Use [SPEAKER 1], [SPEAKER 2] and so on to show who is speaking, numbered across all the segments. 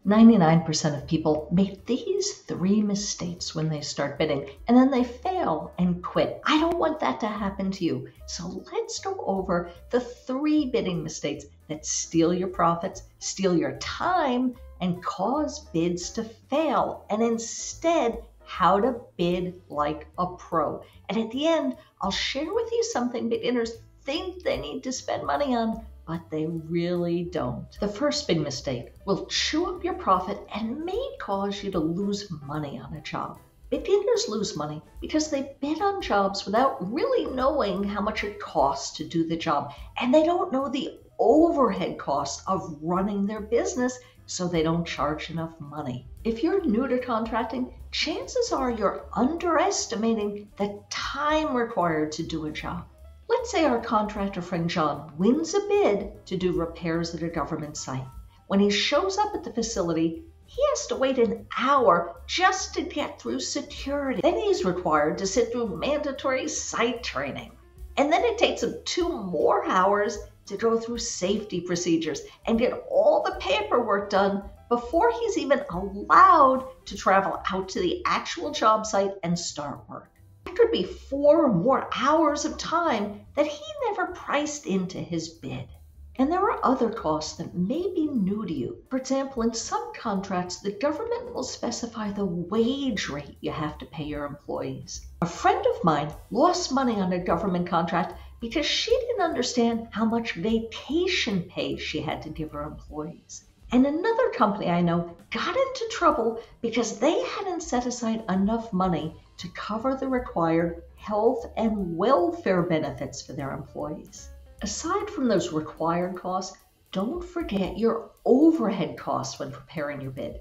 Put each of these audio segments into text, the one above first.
[SPEAKER 1] 99% of people make these 3 mistakes when they start bidding, and then they fail and quit. I don't want that to happen to you. So let's go over the 3 bidding mistakes that steal your profits, steal your time, and cause bids to fail, and instead how to bid like a pro. And at the end, I'll share with you something beginners think they need to spend money on, but they really don't. The first big mistake will chew up your profit and may cause you to lose money on a job. Beginners lose money because they bid on jobs without really knowing how much it costs to do the job, and they don't know the overhead costs of running their business, so they don't charge enough money. If you're new to contracting, chances are you're underestimating the time required to do a job. Let's say our contractor friend John wins a bid to do repairs at a government site. When he shows up at the facility, he has to wait an hour just to get through security. Then he's required to sit through mandatory site training. And then it takes him 2 more hours to go through safety procedures and get all the paperwork done before he's even allowed to travel out to the actual job site and start work. That could be 4 more hours of time that he never priced into his bid. And there are other costs that may be new to you. For example, in some contracts, the government will specify the wage rate you have to pay your employees. A friend of mine lost money on a government contract because she didn't understand how much vacation pay she had to give her employees. And another company I know got into trouble because they hadn't set aside enough money to cover the required health and welfare benefits for their employees. Aside from those required costs, don't forget your overhead costs when preparing your bid.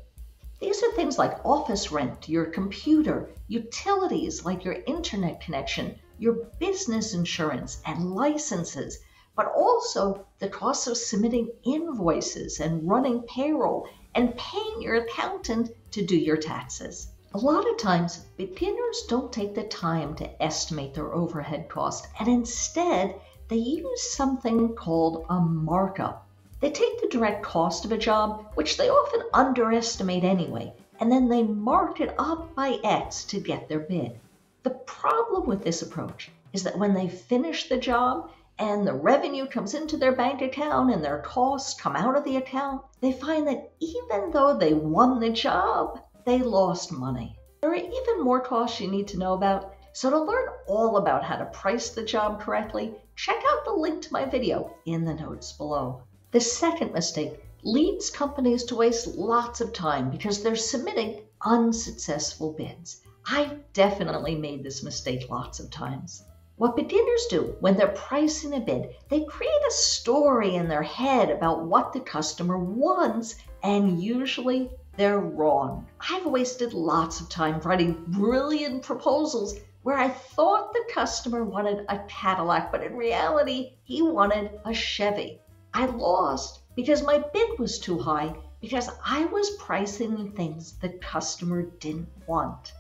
[SPEAKER 1] These are things like office rent, your computer, utilities like your internet connection, your business insurance and licenses, but also the costs of submitting invoices and running payroll and paying your accountant to do your taxes. A lot of times, beginners don't take the time to estimate their overhead cost, and instead, they use something called a markup. They take the direct cost of a job, which they often underestimate anyway, and then they mark it up by X to get their bid. The problem with this approach is that when they finish the job and the revenue comes into their bank account and their costs come out of the account, they find that even though they won the job, they lost money. There are even more costs you need to know about, so to learn all about how to price the job correctly, check out the link to my video in the notes below. The second mistake leads companies to waste lots of time because they're submitting unsuccessful bids. I've definitely made this mistake lots of times. What beginners do when they're pricing a bid, they create a story in their head about what the customer wants, and usually they're wrong. I've wasted lots of time writing brilliant proposals where I thought the customer wanted a Cadillac, but in reality, he wanted a Chevy. I lost because my bid was too high because I was pricing things the customer didn't want.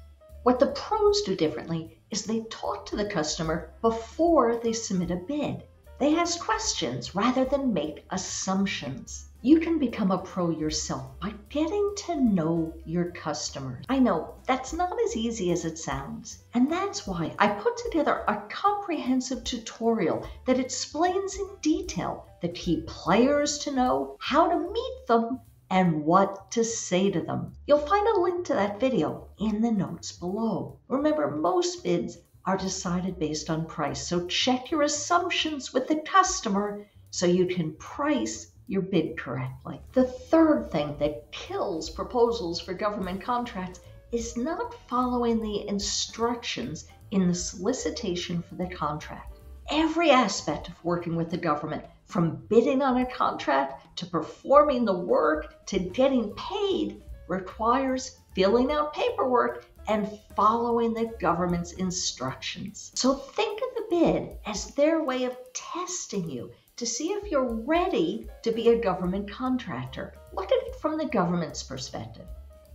[SPEAKER 1] What the pros do differently is they talk to the customer before they submit a bid. They ask questions rather than make assumptions. You can become a pro yourself by getting to know your customers. I know that's not as easy as it sounds, and that's why I put together a comprehensive tutorial that explains in detail the key players to know, how to meet them, and what to say to them. You'll find a link to that video in the notes below. Remember, most bids are decided based on price, so check your assumptions with the customer so you can price your bid correctly. The third thing that kills proposals for government contracts is not following the instructions in the solicitation for the contract. Every aspect of working with the government, from bidding on a contract to performing the work to getting paid, requires filling out paperwork and following the government's instructions. So think of the bid as their way of testing you to see if you're ready to be a government contractor. Look at it from the government's perspective.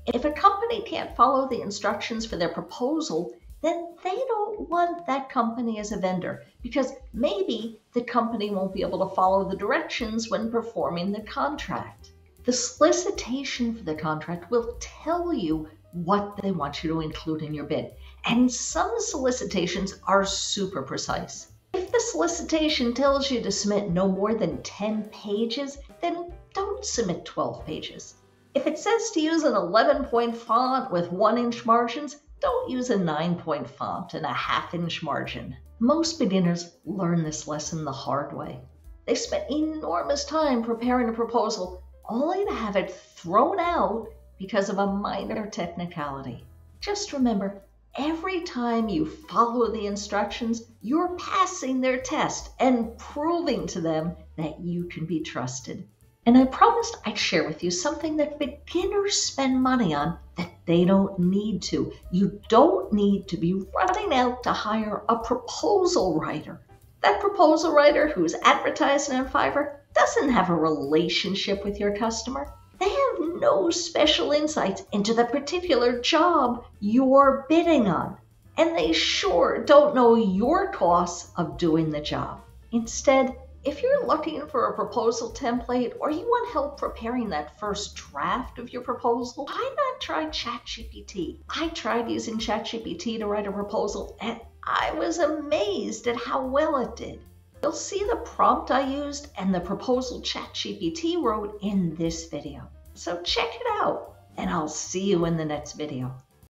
[SPEAKER 1] If a company can't follow the instructions for their proposal, then they don't want that company as a vendor because maybe the company won't be able to follow the directions when performing the contract. The solicitation for the contract will tell you what they want you to include in your bid. And some solicitations are super precise. If the solicitation tells you to submit no more than 10 pages, then don't submit 12 pages. If it says to use an 11-point font with 1-inch margins, don't use a 9-point font and a 1/2-inch margin. Most beginners learn this lesson the hard way. They spend enormous time preparing a proposal only to have it thrown out because of a minor technicality. Just remember, every time you follow the instructions, you're passing their test and proving to them that you can be trusted. And I promised I'd share with you something that beginners spend money on that they don't need to. You don't need to be running out to hire a proposal writer. That proposal writer who's advertising on Fiverr doesn't have a relationship with your customer. They have no special insights into the particular job you're bidding on. And they sure don't know your costs of doing the job. Instead, if you're looking for a proposal template or you want help preparing that first draft of your proposal, why not try ChatGPT? I tried using ChatGPT to write a proposal and I was amazed at how well it did. You'll see the prompt I used and the proposal ChatGPT wrote in this video. So check it out, and I'll see you in the next video.